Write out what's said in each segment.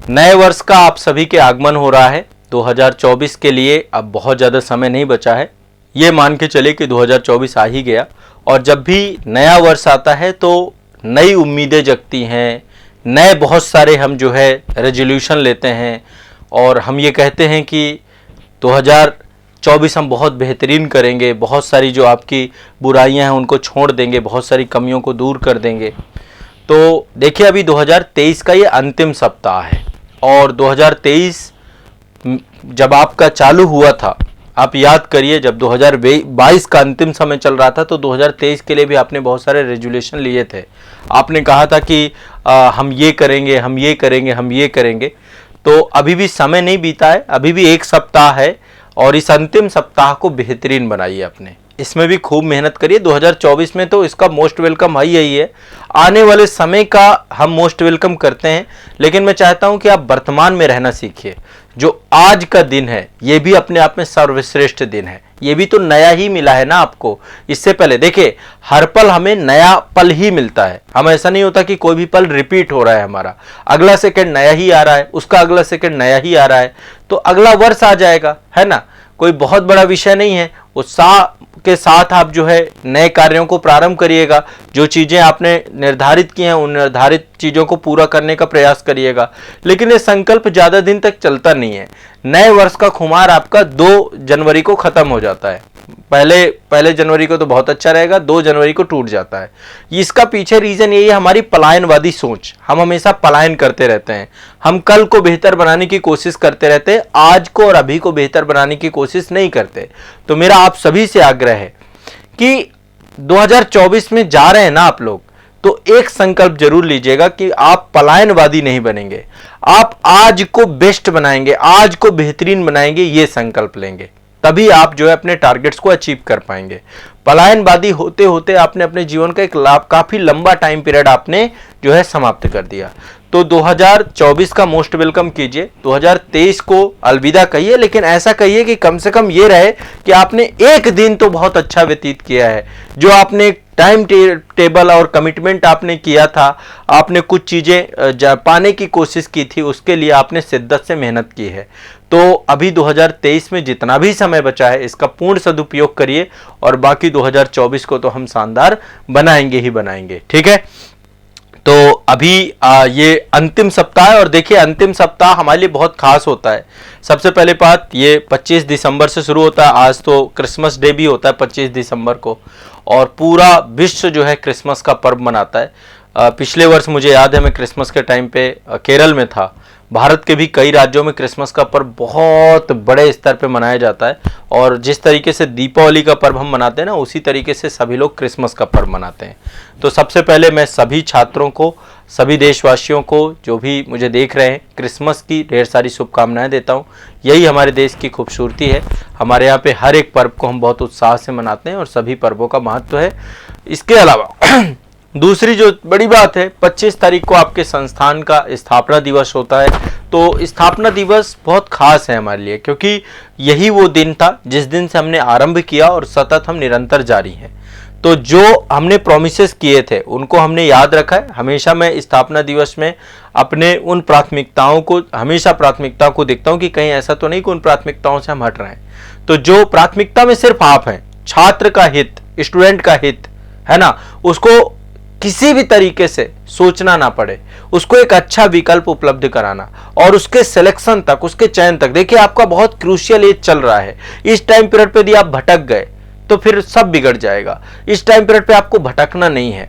नए वर्ष का आप सभी के आगमन हो रहा है। 2024 के लिए अब बहुत ज़्यादा समय नहीं बचा है। ये मान के चले कि 2024 आ ही गया, और जब भी नया वर्ष आता है तो नई उम्मीदें जगती हैं, नए बहुत सारे हम जो है रेजोल्यूशन लेते हैं और हम ये कहते हैं कि 2024 हम बहुत बेहतरीन करेंगे, बहुत सारी जो आपकी बुराइयां हैं उनको छोड़ देंगे, बहुत सारी कमियों को दूर कर देंगे। तो देखिए, अभी 2023 का ये अंतिम सप्ताह है और 2023 जब आपका चालू हुआ था, आप याद करिए जब 2022 का अंतिम समय चल रहा था तो 2023 के लिए भी आपने बहुत सारे रेजोल्यूशन लिए थे। आपने कहा था कि हम ये करेंगे, हम ये करेंगे, हम ये करेंगे। तो अभी भी समय नहीं बीता है, अभी भी एक सप्ताह है और इस अंतिम सप्ताह को बेहतरीन बनाइए अपने, इसमें भी खूब मेहनत करिए। 2024 में तो इसका मोस्ट वेलकम है ही है, आने वाले समय का हम मोस्ट वेलकम करते हैं, लेकिन मैं चाहता हूं कि आप वर्तमान में रहना सीखिए। जो आज का दिन है ये भी अपने आप में सर्वश्रेष्ठ दिन है, ये भी तो नया ही मिला है ना आपको। इससे पहले देखिए, हर पल हमें नया पल ही मिलता है, हम ऐसा नहीं होता कि कोई भी पल रिपीट हो रहा है हमारा, अगला सेकंड नया ही आ रहा है, उसका अगला सेकंड नया ही आ रहा है, तो अगला वर्ष आ जाएगा, है ना। कोई बहुत बड़ा विषय नहीं है। उत्साह के साथ आप जो है नए कार्यों को प्रारंभ करिएगा। जो चीजें आपने निर्धारित की हैं उन निर्धारित चीजों को पूरा करने का प्रयास करिएगा, लेकिन ये संकल्प ज्यादा दिन तक चलता नहीं है। नए वर्ष का खुमार आपका 2 जनवरी को खत्म हो जाता है। पहले जनवरी को तो बहुत अच्छा रहेगा, 2 जनवरी को टूट जाता है। इसका पीछे रीजन यही है, हमारी पलायनवादी सोच। हम हमेशा पलायन करते रहते हैं, हम कल को बेहतर बनाने की कोशिश करते रहते हैं, आज को और अभी को बेहतर बनाने की कोशिश नहीं करते। तो मेरा आप सभी से आग्रह है कि 2024 में जा रहे हैं ना आप लोग, तो एक संकल्प जरूर लीजिएगा कि आप पलायनवादी नहीं बनेंगे, आप आज को बेस्ट बनाएंगे, आज को बेहतरीन बनाएंगे, ये संकल्प लेंगे, तभी आप जो है अपने टारगेट्स को अचीव कर पाएंगे। पलायनवादी होते होते आपने अपने जीवन का एक काफी लंबा टाइम पीरियड आपने जो है समाप्त कर दिया। तो 2024 का मोस्ट वेलकम कीजिए, 2023 को अलविदा कहिए, लेकिन ऐसा कहिए कि कम से कम ये रहे कि आपने एक दिन तो बहुत अच्छा व्यतीत किया है। जो आपने टाइम टेबल और कमिटमेंट आपने किया था, आपने कुछ चीजें पाने की कोशिश की थी, उसके लिए आपने शिद्दत से मेहनत की है। तो अभी 2023 में जितना भी समय बचा है इसका पूर्ण सदुपयोग करिए, और बाकी 2024 को तो हम शानदार बनाएंगे ही बनाएंगे, ठीक है। तो अभी ये अंतिम सप्ताह है, और देखिए अंतिम सप्ताह हमारे लिए बहुत खास होता है। सबसे पहले बात, ये 25 दिसंबर से शुरू होता है। आज तो क्रिसमस डे भी होता है 25 दिसंबर को, और पूरा विश्व जो है क्रिसमस का पर्व मनाता है। पिछले वर्ष मुझे याद है, मैं क्रिसमस के टाइम पे केरल में था। भारत के भी कई राज्यों में क्रिसमस का पर्व बहुत बड़े स्तर पे मनाया जाता है, और जिस तरीके से दीपावली का पर्व हम मनाते हैं ना, उसी तरीके से सभी लोग क्रिसमस का पर्व मनाते हैं। तो सबसे पहले मैं सभी छात्रों को, सभी देशवासियों को जो भी मुझे देख रहे हैं, क्रिसमस की ढेर सारी शुभकामनाएं देता हूं। यही हमारे देश की खूबसूरती है, हमारे यहाँ पे हर एक पर्व को हम बहुत उत्साह से मनाते हैं और सभी पर्वों का महत्व है। इसके अलावा दूसरी जो बड़ी बात है, 25 तारीख को आपके संस्थान का स्थापना दिवस होता है। तो स्थापना दिवस बहुत खास है हमारे लिए, क्योंकि यही वो दिन था जिस दिन से हमने आरंभ किया और सतत हम निरंतर जारी हैं। तो जो हमने प्रोमिसेस किए थे उनको हमने याद रखा है। हमेशा मैं स्थापना दिवस में अपने उन प्राथमिकताओं को, हमेशा प्राथमिकताओं को देखता हूं कि कहीं ऐसा तो नहीं कि उन प्राथमिकताओं से हम हट रहे हैं। तो जो प्राथमिकता में सिर्फ आप हैं, छात्र का हित, स्टूडेंट का हित है ना, उसको किसी भी तरीके से सोचना ना पड़े, उसको एक अच्छा विकल्प उपलब्ध कराना, और उसके सिलेक्शन तक, उसके चयन तक। देखिए आपका बहुत क्रूशियल एज चल रहा है, इस टाइम पीरियड पे यदि आप भटक गए तो फिर सब बिगड़ जाएगा। इस टाइम पीरियड पे आपको भटकना नहीं है,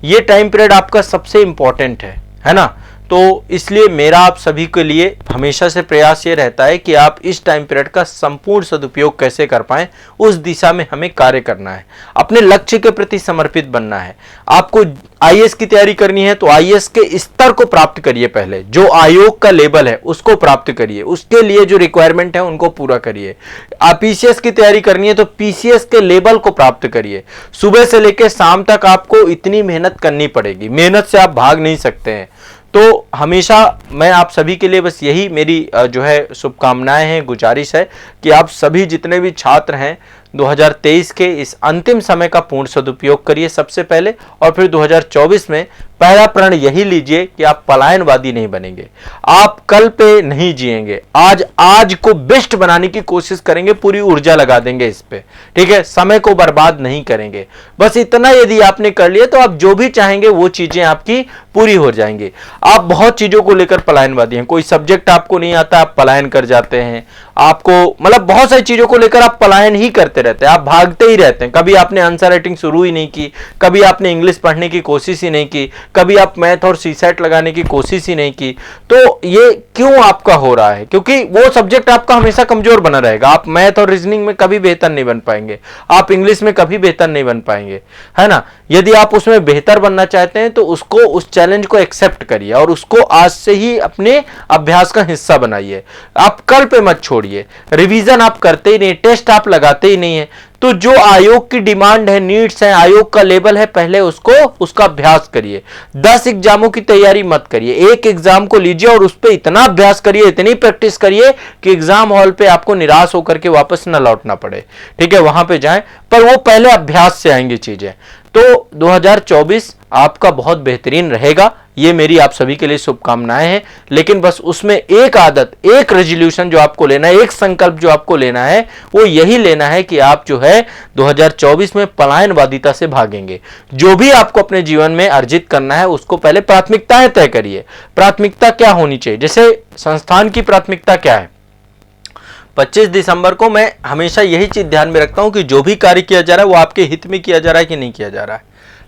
ये टाइम पीरियड आपका सबसे इंपॉर्टेंट है ना। तो इसलिए मेरा आप सभी के लिए हमेशा से प्रयास ये रहता है कि आप इस टाइम पीरियड का संपूर्ण सदुपयोग कैसे कर पाएं, उस दिशा में हमें कार्य करना है, अपने लक्ष्य के प्रति समर्पित बनना है। आपको आईएएस की तैयारी करनी है तो आईएएस के स्तर को प्राप्त करिए, पहले जो आयोग का लेवल है उसको प्राप्त करिए, उसके लिए जो रिक्वायरमेंट है उनको पूरा करिए। आप पीसीएस की तैयारी करनी है तो पीसीएस के लेवल को प्राप्त करिए। सुबह से लेकर शाम तक आपको इतनी मेहनत करनी पड़ेगी, मेहनत से आप भाग नहीं सकते हैं। तो हमेशा मैं आप सभी के लिए बस यही मेरी जो है शुभकामनाएं हैं, गुजारिश है कि आप सभी जितने भी छात्र हैं 2023 के इस अंतिम समय का पूर्ण सदुपयोग करिए सबसे पहले, और फिर 2024 में पहला प्रण यही लीजिए कि आप पलायनवादी नहीं बनेंगे, आप कल पे नहीं जिएंगे, आज को बेस्ट बनाने की कोशिश करेंगे, पूरी ऊर्जा लगा देंगे इस पे, ठीक है, समय को बर्बाद नहीं करेंगे। बस इतना यदि आपने कर लिया तो आप जो भी चाहेंगे वो चीजें आपकी पूरी हो जाएंगी। आप बहुत चीजों को लेकर पलायनवादी हैं, कोई सब्जेक्ट आपको नहीं आता आप पलायन कर जाते हैं, आपको मतलब बहुत सारी चीजों को लेकर आप पलायन ही करते रहते हैं, आप भागते ही रहते हैं। कभी आपने आंसर राइटिंग शुरू ही नहीं की, कभी आपने इंग्लिश पढ़ने की कोशिश ही नहीं की, कभी आप मैथ और सीसेट लगाने की कोशिश ही नहीं की। तो ये क्यों आपका हो रहा है? क्योंकि वो सब्जेक्ट आपका हमेशा कमजोर बना रहेगा। आप मैथ और रीजनिंग में कभी बेहतर नहीं बन पाएंगे, आप इंग्लिश में कभी बेहतर नहीं बन पाएंगे, है ना। यदि आप उसमें बेहतर बनना चाहते हैं तो उसको, उस चैलेंज को एक्सेप्ट करिए और उसको आज से ही अपने अभ्यास का हिस्सा बनाइए। आप कल पे मत छोड़िए। रिवीजन आप करते ही नहीं, टेस्ट आप लगाते ही नहीं है, तो जो आयोग की डिमांड है, नीड्स है, आयोग का लेवल है, पहले उसका अभ्यास करिए। 10 एग्जामों की तैयारी मत करिए, एक एग्जाम को लीजिए और उस पर इतना अभ्यास करिए, इतनी प्रैक्टिस करिए कि एग्जाम हॉल पे आपको निराश होकर के वापस न लौटना पड़े, ठीक है। वहां पे जाएं, पर वो पहले अभ्यास से आएंगी चीजें। तो 2024 आपका बहुत बेहतरीन रहेगा, ये मेरी आप सभी के लिए शुभकामनाएं हैं। लेकिन बस उसमें एक आदत, एक रेजोल्यूशन जो आपको लेना है, एक संकल्प जो आपको लेना है, वो यही लेना है कि आप जो है 2024 में पलायनवादिता से भागेंगे। जो भी आपको अपने जीवन में अर्जित करना है उसको पहले प्राथमिकताएं तय करिए। प्राथमिकता क्या होनी चाहिए? जैसे संस्थान की प्राथमिकता क्या है? 25 दिसंबर को मैं हमेशा यही चीज ध्यान में रखता हूं कि जो भी कार्य किया जा रहा है वो आपके हित में किया जा रहा है कि नहीं किया जा रहा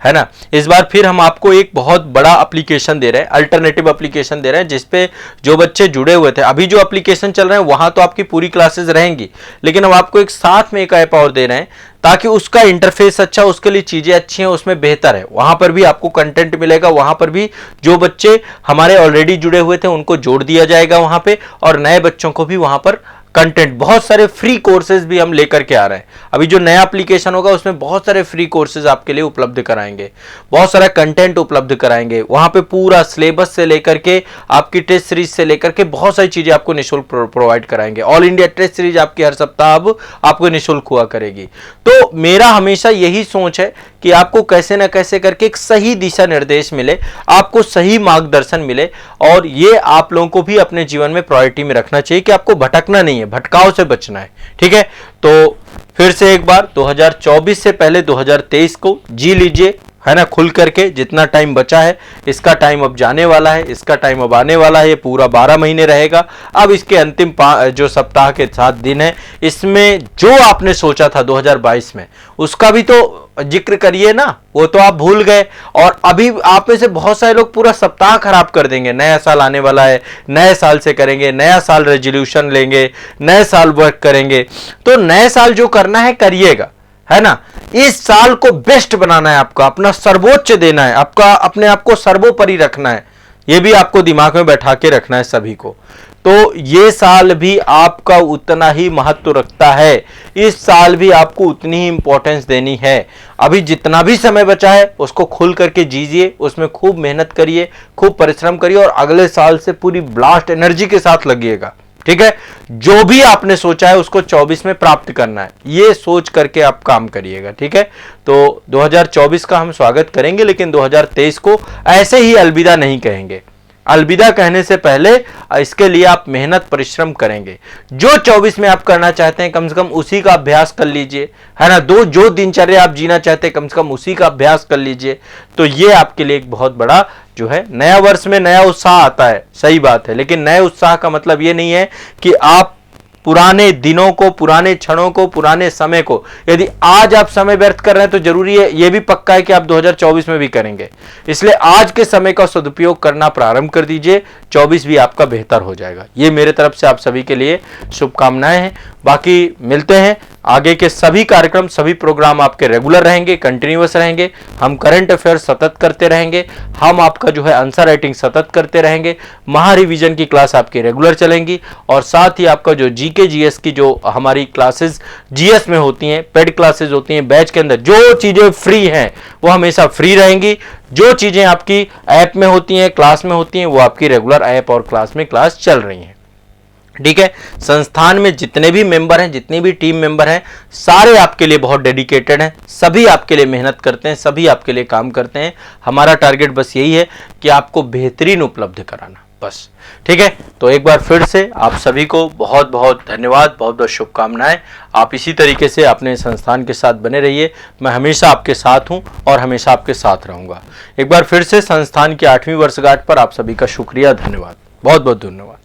है ना। इस बार फिर हम आपको एक बहुत बड़ा एप्लीकेशन दे रहे हैं, अल्टरनेटिव एप्लीकेशन दे रहे हैं, जिसपे जो बच्चे जुड़े हुए थे, अभी जो एप्लीकेशन चल रहे हैं वहां तो आपकी पूरी क्लासेस रहेंगी, लेकिन हम आपको एक साथ में एक ऐप और दे रहे हैं ताकि उसका इंटरफेस अच्छा, उसके लिए चीजें अच्छी हैं, उसमें बेहतर है। वहां पर भी आपको कंटेंट मिलेगा, वहां पर भी जो बच्चे हमारे ऑलरेडी जुड़े हुए थे उनको जोड़ दिया जाएगा वहां पे, और नए बच्चों को भी वहां पर कंटेंट, बहुत सारे फ्री कोर्सेज भी हम लेकर के आ रहे हैं। अभी जो नया एप्लीकेशन होगा उसमें बहुत सारे फ्री कोर्सेज आपके लिए उपलब्ध कराएंगे, बहुत सारा कंटेंट उपलब्ध कराएंगे। वहां पे पूरा सिलेबस से लेकर के आपकी टेस्ट सीरीज से लेकर के बहुत सारी चीजें आपको निःशुल्क प्रोवाइड कराएंगे। ऑल इंडिया टेस्ट सीरीज आपकी हर सप्ताह अब आपको निःशुल्क हुआ करेगी। तो मेरा हमेशा यही सोच है कि आपको कैसे ना कैसे करके एक सही दिशा निर्देश मिले, आपको सही मार्गदर्शन मिले, और ये आप लोगों को भी अपने जीवन में प्रायोरिटी में रखना चाहिए कि आपको भटकना नहीं है, भटकाव से बचना है, ठीक है। तो फिर से एक बार 2024 से पहले 2023 को जी लीजिए, है ना, खुल करके। जितना टाइम बचा है इसका टाइम अब जाने वाला है, इसका टाइम अब आने वाला है, ये पूरा 12 महीने रहेगा। अब इसके अंतिम जो सप्ताह के 7 दिन है, इसमें जो आपने सोचा था 2022 में उसका भी तो जिक्र करिए ना, वो तो आप भूल गए। और अभी आप में से बहुत सारे लोग पूरा सप्ताह खराब कर देंगे। नया साल आने वाला है, नए साल से करेंगे, नया साल रेजोल्यूशन लेंगे, नए साल वर्क करेंगे। तो नए साल जो करना है करिएगा, है ना। इस साल को बेस्ट बनाना है, आपका अपना सर्वोच्च देना है, आपका अपने आप को सर्वोपरि रखना है। ये भी आपको दिमाग में बैठा के रखना है सभी को। तो ये साल भी आपका उतना ही महत्व रखता है, इस साल भी आपको उतनी ही इंपॉर्टेंस देनी है। अभी जितना भी समय बचा है उसको खुल करके जीजिए, उसमें खूब मेहनत करिए, खूब परिश्रम करिए, और अगले साल से पूरी ब्लास्ट एनर्जी के साथ लगिएगा, ठीक है। जो भी आपने सोचा है उसको 24 में प्राप्त करना है, ये सोच करके आप काम करिएगा, ठीक है। तो 2024 का हम स्वागत करेंगे, लेकिन 2023 को ऐसे ही अलविदा नहीं कहेंगे। अलविदा कहने से पहले इसके लिए आप मेहनत परिश्रम करेंगे। जो 24 में आप करना चाहते हैं कम से कम उसी का अभ्यास कर लीजिए, है ना। जो दिनचर्या आप जीना चाहते हैं कम से कम उसी का अभ्यास कर लीजिए। तो ये आपके लिए एक बहुत बड़ा जो है, नया वर्ष में नया उत्साह आता है, सही बात है, लेकिन नए उत्साह का मतलब ये नहीं है कि आप पुराने दिनों को, पुराने क्षणों को, पुराने समय को, यदि आज आप समय व्यर्थ कर रहे हैं तो जरूरी है, यह भी पक्का है कि आप 2024 में भी करेंगे। इसलिए आज के समय का सदुपयोग करना प्रारंभ कर दीजिए, 24 भी आपका बेहतर हो जाएगा। ये मेरे तरफ से आप सभी के लिए शुभकामनाएं हैं। बाकी मिलते हैं, आगे के सभी कार्यक्रम, सभी प्रोग्राम आपके रेगुलर रहेंगे, कंटिन्यूअस रहेंगे। हम करंट अफेयर सतत करते रहेंगे, हम आपका जो है आंसर राइटिंग सतत करते रहेंगे, महा रिवीजन की क्लास आपकी रेगुलर चलेंगी, और साथ ही आपका जो जीके जीएस की जो हमारी क्लासेस जीएस में होती हैं, पेड क्लासेस होती हैं बैच के अंदर, जो चीजें फ्री हैं वो हमेशा फ्री रहेंगी। जो चीजें आपकी ऐप में होती हैं, क्लास में होती हैं, वो आपकी रेगुलर ऐप और क्लास में क्लास चल रही हैं, ठीक है। संस्थान में जितने भी मेंबर हैं, जितनी भी टीम मेंबर हैं, सारे आपके लिए बहुत डेडिकेटेड हैं, सभी आपके लिए मेहनत करते हैं, सभी आपके लिए काम करते हैं। हमारा टारगेट बस यही है कि आपको बेहतरीन उपलब्ध कराना, बस। ठीक है, तो एक बार फिर से आप सभी को बहुत बहुत धन्यवाद, बहुत बहुत शुभकामनाएं। आप इसी तरीके से अपने संस्थान के साथ बने रहिए। मैं हमेशा आपके साथ हूं और हमेशा आपके साथ रहूंगा। एक बार फिर से संस्थान की 8वीं वर्षगांठ पर आप सभी का शुक्रिया, धन्यवाद, बहुत बहुत धन्यवाद।